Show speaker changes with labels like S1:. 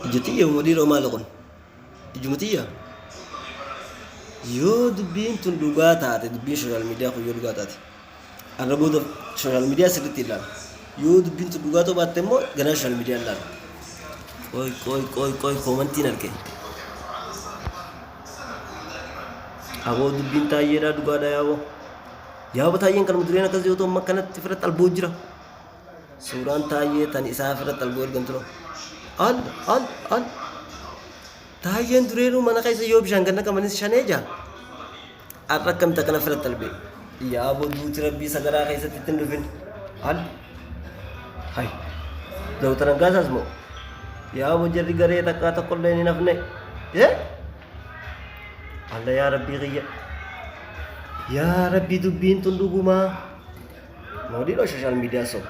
S1: Ijjatiyya ummadii Roomaa loqon. Ijjumatiyya. Yoo dubbiin tun dhugaa taate dubbiin sooshaal miidiyaa kun yoo dhugaa taate. Arra booda sooshaal miidiyaa sirriitti ilaala. Yoo dubbiin tun dhugaa ta'uu baatte immoo ganaa sooshaal miidiyaa ilaala. Qoy koomantiin arge. Aboo dubbiin taayyeedhaa dhugaadhaa yaaboo. Yaaba taayyeen kanuma dureen akkas yoo ta'u amma kanatti firratti alboo jira. Suuraan taayyee tan isaa firratti alboo ergan tura. Al. Taayyeen dureenuu mana keessa yoo bishaan ganna qamanis shanee jaa. Arra akkamta kana firratti albee. Yaaboo duuti rabbii sagaraa keessatti ittiin dhufin. Al. Hai. Dawutan angaasaas moo. Yaaboo jarri garee takkaa tokkollee hin hafne. Allah yaa rabbii qiyya. Yaa rabbii dubbiin tun dhugumaa. Moodii dha sooshaal miidiyaa soo.